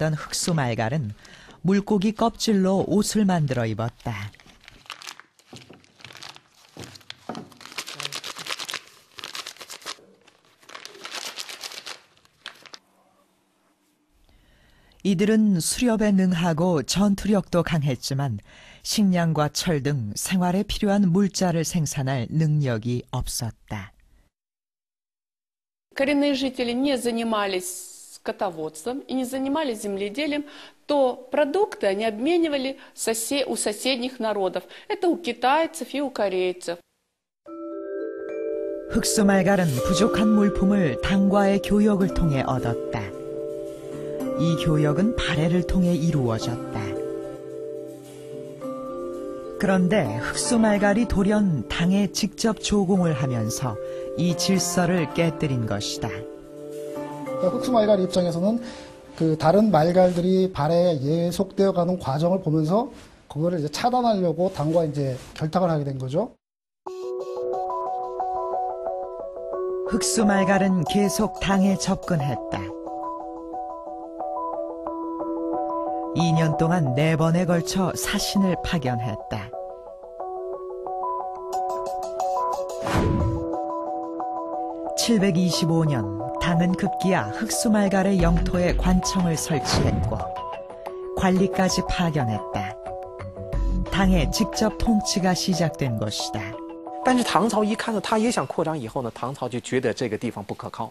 했던 흑수말갈은 물고기 껍질로 옷을 만들어 입었다. 이들은 수렵에 능하고 전투력도 강했지만 식량과 철 등 생활에 필요한 물자를 생산할 능력이 없었다. Коренные жители не занимались скотоводством и не занимались земледелием, то продукты они обменивали у соседних народов. Это у китайцев и у корейцев. 흑수말갈은 부족한 물품을 당과의 교역을 통해 얻었다. 이 교역은 발해를 통해 이루어졌다. 그런데 흑수말갈이 돌연 당에 직접 조공을 하면서 이 질서를 깨뜨린 것이다. 흑수말갈 입장에서는 그 다른 말갈들이 발해에 예속되어 가는 과정을 보면서 그거를 이제 차단하려고 당과 이제 결탁을 하게 된 거죠. 흑수말갈은 계속 당에 접근했다. 2년 동안 4번에 걸쳐 사신을 파견했다. (725년) 당은 급기야 흑수말갈의 영토에 관청을 설치했고 관리까지 파견했다. 당의 직접 통치가 시작된 것이다. 但是唐朝一看到他也想扩张以后呢，唐朝就觉得这个地方不可靠，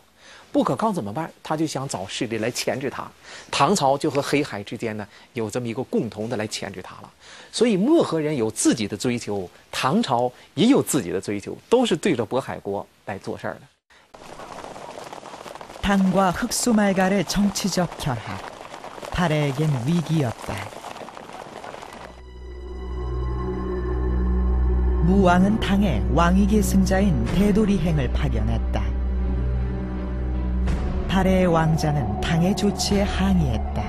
不可靠怎么办？他就想找势力来钳制他。唐朝就和黑海之间呢有这么一个共同的来钳制他了。所以漠河人有自己的追求，唐朝也有自己的追求，都是对着渤海国来做事儿的。 당과 흑수말갈의 정치적 결합, 발해에겐 위기였다. 무왕은 당에 왕위 계승자인 대도리행을 파견했다. 발해의 왕자는 당의 조치에 항의했다.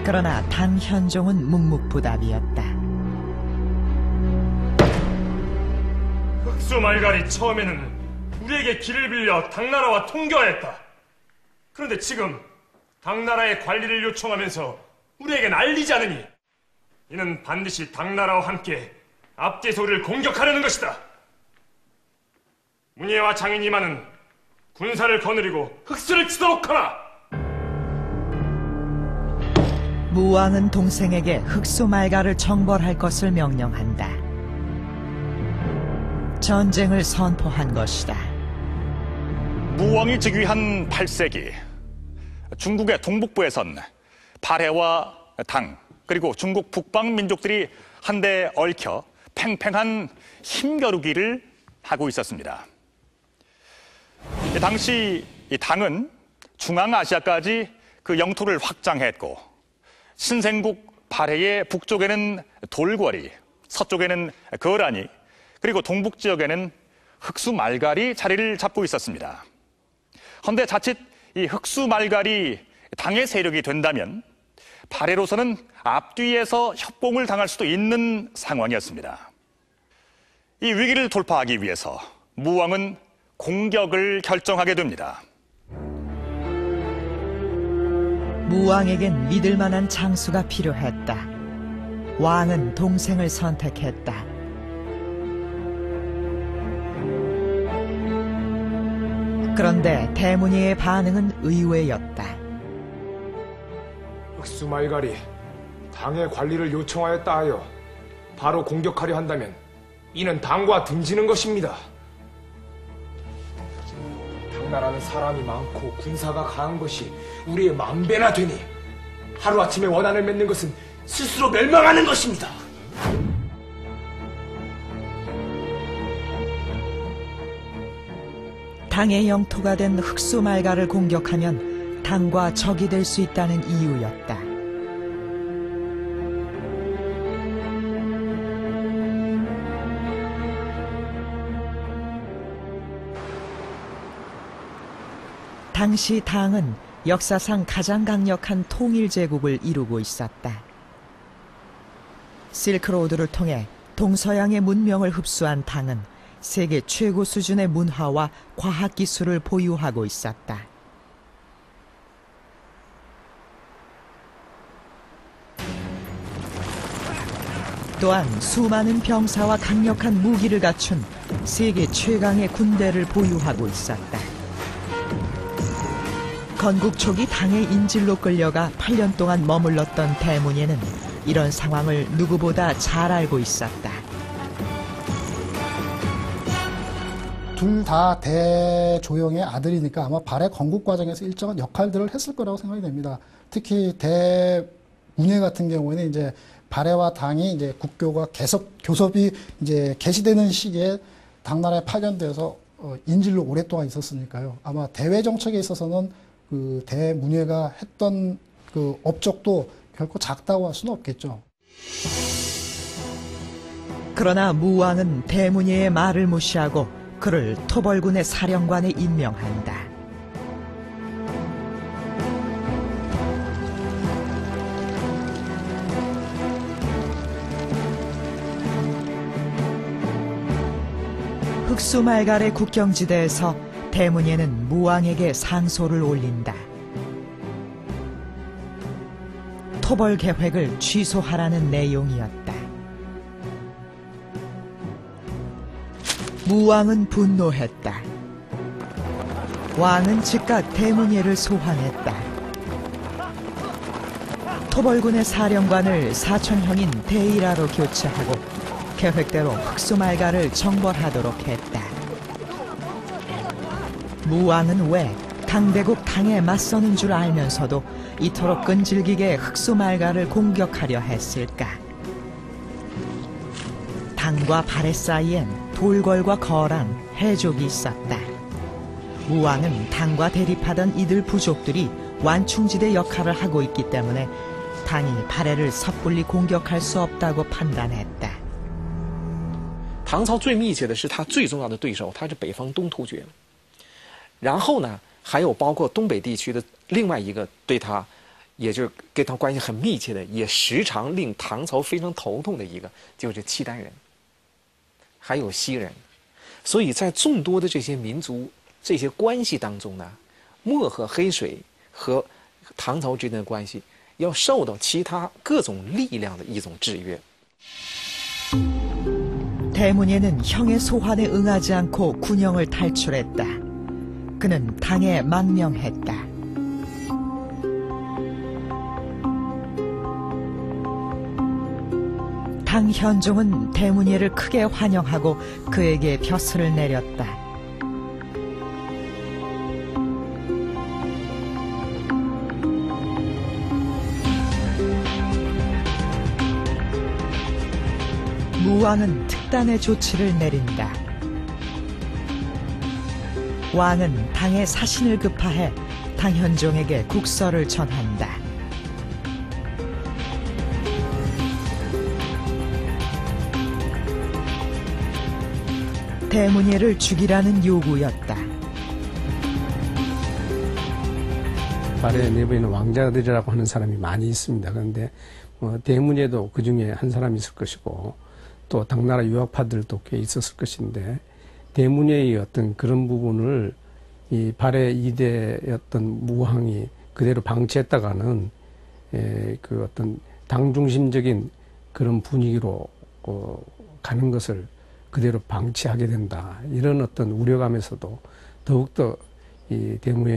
그러나 당 현종은 묵묵부답이었다. 흑수말갈이 처음에는 우리에게 길을 빌려 당나라와 통교하였다. 그런데 지금 당나라의 관리를 요청하면서 우리에게 난리지 않으니 이는 반드시 당나라와 함께 앞제서 우리를 공격하려는 것이다. 문예와 장인이마는 군사를 거느리고 흑수를 치도록 하라. 무왕은 동생에게 흑수말갈을 정벌할 것을 명령한다. 전쟁을 선포한 것이다. 무왕이 즉위한 8세기 중국의 동북부에선 발해와 당 그리고 중국 북방 민족들이 한데 얽혀 팽팽한 힘겨루기를 하고 있었습니다. 당시 이 당은 중앙아시아까지 그 영토를 확장했고 신생국 발해의 북쪽에는 돌궐이, 서쪽에는 거란이, 그리고 동북 지역에는 흑수말갈이 자리를 잡고 있었습니다. 그런데 자칫 이 흑수말갈이 당의 세력이 된다면 발해로서는 앞뒤에서 협공을 당할 수도 있는 상황이었습니다. 이 위기를 돌파하기 위해서 무왕은 공격을 결정하게 됩니다. 무왕에겐 믿을 만한 장수가 필요했다. 왕은 동생을 선택했다. 그런데 대문이의 반응은 의외였다. 흑수말갈이 당의 관리를 요청하였다 하여 바로 공격하려 한다면 이는 당과 등지는 것입니다. 당나라는 사람이 많고 군사가 강한 것이 우리의 만배나 되니 하루아침에 원한을 맺는 것은 스스로 멸망하는 것입니다. 당의 영토가 된 흑수말갈을 공격하면 당과 적이 될 수 있다는 이유였다. 당시 당은 역사상 가장 강력한 통일 제국을 이루고 있었다. 실크로드를 통해 동서양의 문명을 흡수한 당은 세계 최고 수준의 문화와 과학 기술을 보유하고 있었다. 또한 수많은 병사와 강력한 무기를 갖춘 세계 최강의 군대를 보유하고 있었다. 건국 초기 당의 인질로 끌려가 8년 동안 머물렀던 대문예는 이런 상황을 누구보다 잘 알고 있었다. 둘 다 대조영의 아들이니까 아마 발해 건국 과정에서 일정한 역할들을 했을 거라고 생각이 됩니다. 특히 대문예 같은 경우에는 이제 발해와 당이 이제 국교가 교섭이 이제 개시되는 시기에 당나라에 파견돼서 인질로 오랫동안 있었으니까요. 아마 대외 정책에 있어서는 그 대문예가 했던 그 업적도 결코 작다고 할 수는 없겠죠. 그러나 무왕은 대문예의 말을 무시하고 그를 토벌군의 사령관에 임명한다. 흑수말갈의 국경지대에서 대문예는 무왕에게 상소를 올린다. 토벌 계획을 취소하라는 내용이었다. 무왕은 분노했다. 왕은 즉각 대문예를 소환했다. 토벌군의 사령관을 사촌형인 대이라로 교체하고 계획대로 흑수말갈을 정벌하도록 했다. 무왕은 왜 강대국 당에 맞서는 줄 알면서도 이토록 끈질기게 흑수말갈을 공격하려 했을까? 당과 발해 사이엔 돌궐과 거랑, 해족이 있었다. 무왕은 당과 대립하던 이들 부족들이 완충지대 역할을 하고 있기 때문에 당이 발해를 섣불리 공격할 수 없다고 판단했다. 唐朝最密切的是他最重要的对手，他是北方东突厥。然后呢，还有包括东北地区的另外一个对他，也就是跟他关系很密切的，也时常令唐朝非常头痛的一个，就是契丹人，还有西人。所以在众多的这些民族这些关系当中呢，漠河黑水和唐朝之间的关系要受到其他各种力量的一种制约。 대문예는 형의 소환에 응하지 않고 군영을 탈출했다. 그는 당에 망명했다. 당 현종은 대문예를 크게 환영하고 그에게 벼슬을 내렸다. 무왕은 특단의 조치를 내린다. 왕은 당의 사신을 급파해 당현종에게 국서를 전한다. 대문예를 죽이라는 요구였다. 발해 내부에는 왕자들이라고 하는 사람이 많이 있습니다. 그런데 대문예도 그 중에 한 사람이 있을 것이고 또 당나라 유학파들도 꽤 있었을 것인데 대문예의 어떤 그런 부분을 이 발해 2대였던 무왕이 그대로 방치했다가는 그 어떤 당중심적인 그런 분위기로 가는 것을 그대로 방치하게 된다. 이런 어떤 우려감에서도 더욱더 이 대문예